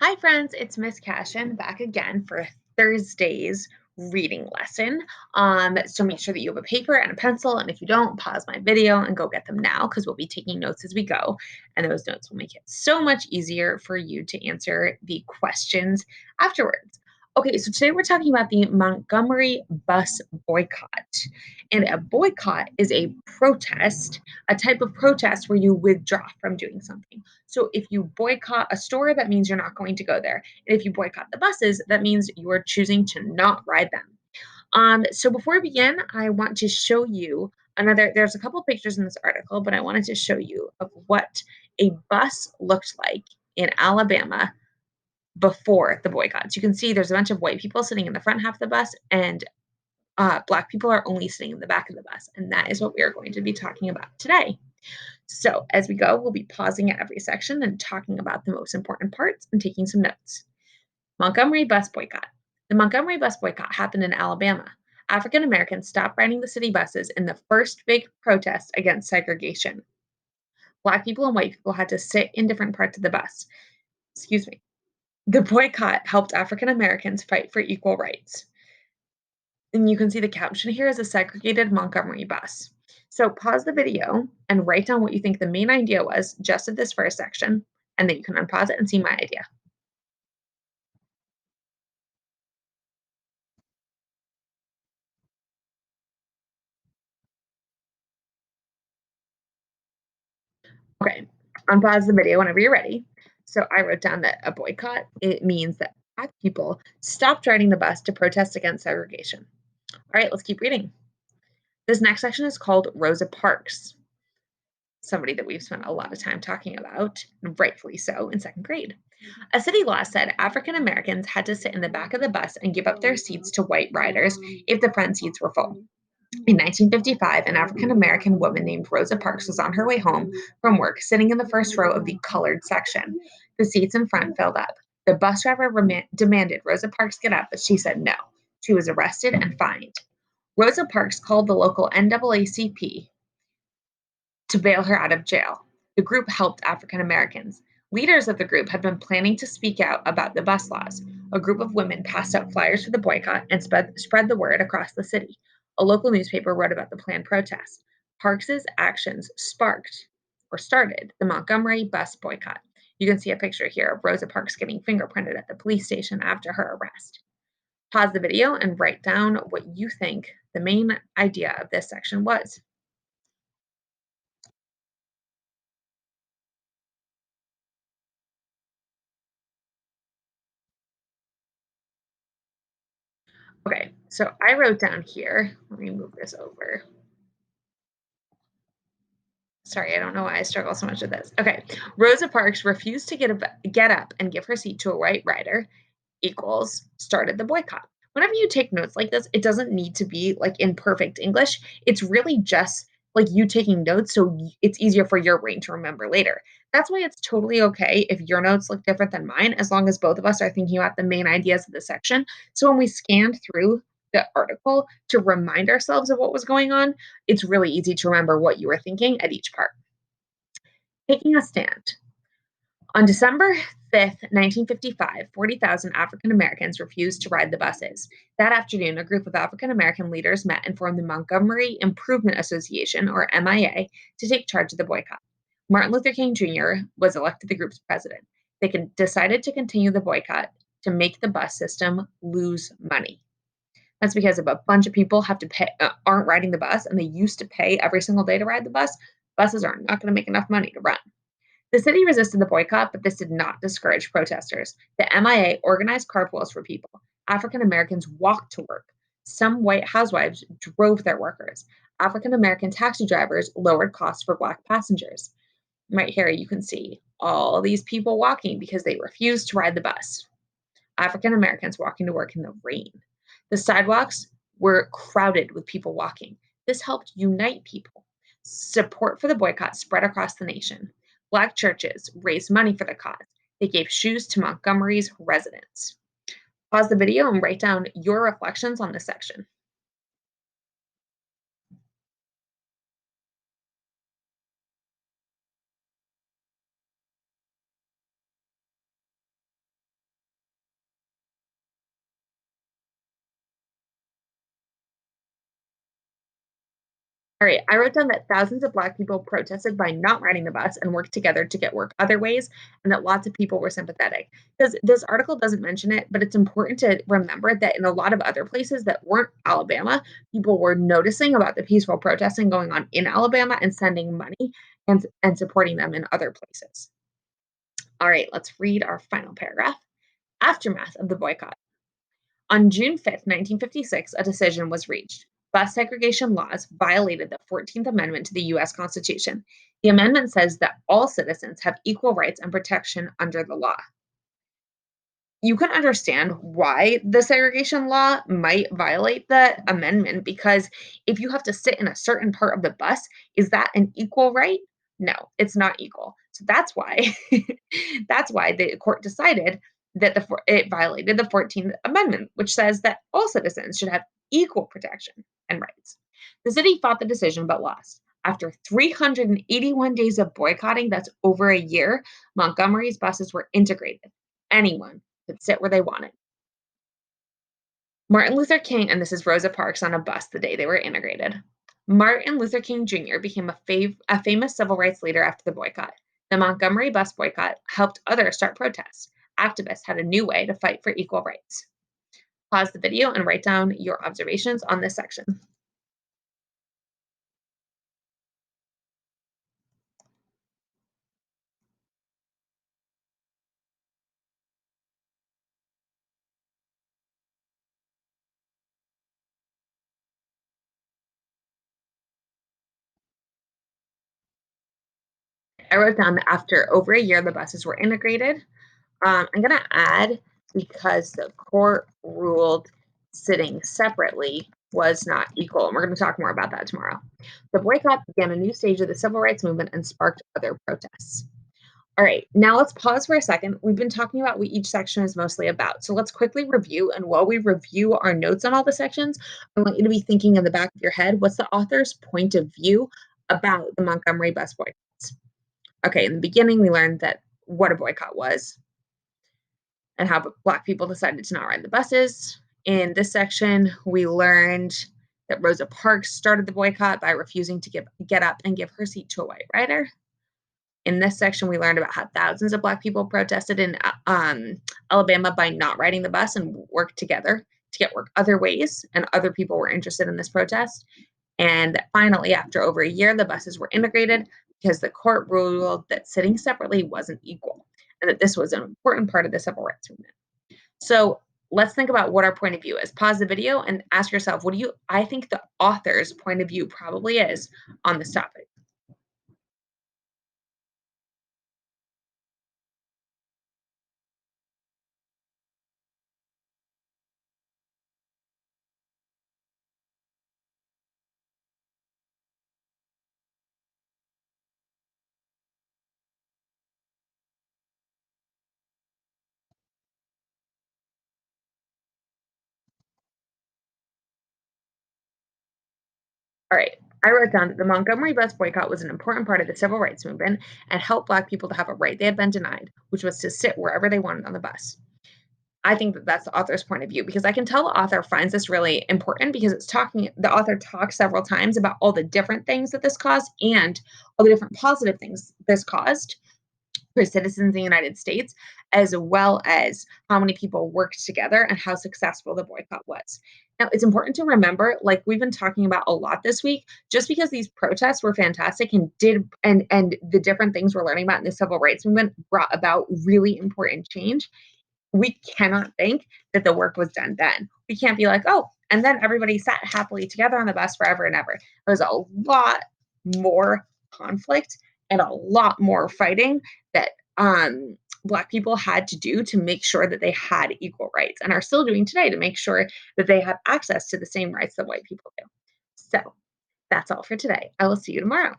Hi, friends. It's Miss Cashin back again for Thursday's reading lesson. So make sure that you have a paper and a pencil. And if you don't, pause my video and go get them now because we'll be taking notes as we go. And those notes will make it so much easier for you to answer the questions afterwards. Okay, so today we're talking about the Montgomery bus boycott. And a boycott is a protest, a type of protest where you withdraw from doing something. So if you boycott a store, that means you're not going to go there. And if you boycott the buses, that means you are choosing to not ride them. So before we begin, I want to show you there's a couple pictures in this article, but I wanted to show you of what a bus looked like in Alabama before the boycotts. You can see there's a bunch of white people sitting in the front half of the bus, and black people are only sitting in the back of the bus. And that is what we are going to be talking about today. So, as we go, we'll be pausing at every section and talking about the most important parts and taking some notes. Montgomery bus boycott. The Montgomery bus boycott happened in Alabama. African Americans stopped riding the city buses in the first big protest against segregation. Black people and white people had to sit in different parts of the bus. Excuse me. The boycott helped African Americans fight for equal rights. And you can see the caption here is a segregated Montgomery bus. So pause the video and write down what you think the main idea was just of this first section, and then you can unpause it and see my idea. Okay, unpause the video whenever you're ready. So I wrote down that a boycott, it means that Black people stopped riding the bus to protest against segregation. All right, let's keep reading. This next section is called Rosa Parks, somebody that we've spent a lot of time talking about, and rightfully so, in second grade. A city law said African Americans had to sit in the back of the bus and give up their seats to white riders if the front seats were full. In 1955, an African American woman named Rosa Parks was on her way home from work, sitting in the first row of the colored section. The seats in front filled up. The bus driver demanded Rosa Parks get up, but she said no. She was arrested and fined. Rosa Parks called the local NAACP to bail her out of jail. The group helped African Americans. Leaders of the group had been planning to speak out about the bus laws. A group of women passed out flyers for the boycott and spread the word across the city. A local newspaper wrote about the planned protest. Parks's actions started the Montgomery bus boycott. You can see a picture here of Rosa Parks getting fingerprinted at the police station after her arrest. Pause the video and write down what you think the main idea of this section was. Okay, so I wrote down here, let me move this over. Sorry, I don't know why I struggle so much with this. Okay, Rosa Parks refused to get up and give her seat to a white rider equals started the boycott. Whenever you take notes like this, it doesn't need to be like in perfect English. It's really just like you taking notes so it's easier for your brain to remember later. That's why it's totally okay if your notes look different than mine, as long as both of us are thinking about the main ideas of the section. So when we scanned through the article to remind ourselves of what was going on, it's really easy to remember what you were thinking at each part. Taking a stand. On December 5th, 1955, 40,000 African Americans refused to ride the buses. That afternoon, a group of African American leaders met and formed the Montgomery Improvement Association, or MIA, to take charge of the boycott. Martin Luther King Jr. was elected the group's president. They decided to continue the boycott to make the bus system lose money. That's because if a bunch of people aren't riding the bus and they used to pay every single day to ride the bus, buses are not going to make enough money to run. The city resisted the boycott, but this did not discourage protesters. The MIA organized carpools for people. African Americans walked to work. Some white housewives drove their workers. African American taxi drivers lowered costs for Black passengers. Right here, you can see all these people walking because they refused to ride the bus. African Americans walking to work in the rain. The sidewalks were crowded with people walking. This helped unite people. Support for the boycott spread across the nation. Black churches raised money for the cause. They gave shoes to Montgomery's residents. Pause the video and write down your reflections on this section. All right, I wrote down that thousands of Black people protested by not riding the bus and worked together to get work other ways, and that lots of people were sympathetic. Because this article doesn't mention it, but it's important to remember that in a lot of other places that weren't Alabama, people were noticing about the peaceful protesting going on in Alabama and sending money and supporting them in other places. All right, let's read our final paragraph. Aftermath of the boycott. On June 5th, 1956, a decision was reached. Bus segregation laws violated the 14th Amendment to the U.S. Constitution. The amendment says that all citizens have equal rights and protection under the law. You can understand why the segregation law might violate the amendment because if you have to sit in a certain part of the bus, is that an equal right? No, it's not equal. So that's why that's why the court decided that it violated the 14th Amendment, which says that all citizens should have equal protection and rights. The city fought the decision but lost. After 381 days of boycotting, that's over a year, Montgomery's buses were integrated. Anyone could sit where they wanted. Martin Luther King, and this is Rosa Parks on a bus the day they were integrated. Martin Luther King Jr. became a famous civil rights leader after the boycott. The Montgomery bus boycott helped others start protests. Activists had a new way to fight for equal rights. Pause the video and write down your observations on this section. I wrote down that after over a year, the buses were integrated. I'm going to add because the court ruled sitting separately was not equal. And we're going to talk more about that tomorrow. The boycott began a new stage of the civil rights movement and sparked other protests. All right, now let's pause for a second. We've been talking about what each section is mostly about. So let's quickly review. And while we review our notes on all the sections, I want you to be thinking in the back of your head what's the author's point of view about the Montgomery bus boycotts? Okay, in the beginning, we learned that what a boycott was and how Black people decided to not ride the buses. In this section, we learned that Rosa Parks started the boycott by refusing to get up and give her seat to a white rider. In this section, we learned about how thousands of Black people protested in Alabama by not riding the bus and worked together to get work other ways, and other people were interested in this protest. And finally, after over a year, the buses were integrated because the court ruled that sitting separately wasn't equal and that this was an important part of the civil rights movement. So let's think about what our point of view is. Pause the video and ask yourself, what do you, I think the author's point of view probably is on this topic. All right. I wrote down that the Montgomery bus boycott was an important part of the civil rights movement and helped Black people to have a right they had been denied, which was to sit wherever they wanted on the bus. I think that that's the author's point of view because I can tell the author finds this really important because the author talks several times about all the different things that this caused and all the different positive things this caused for citizens in the United States, as well as how many people worked together and how successful the boycott was. Now, it's important to remember, like we've been talking about a lot this week, just because these protests were fantastic and the different things we're learning about in the civil rights movement brought about really important change, we cannot think that the work was done then. We can't be like, oh, and then everybody sat happily together on the bus forever and ever. There's a lot more conflict and a lot more fighting that Black people had to do to make sure that they had equal rights and are still doing today to make sure that they have access to the same rights that white people do. So that's all for today. I will see you tomorrow.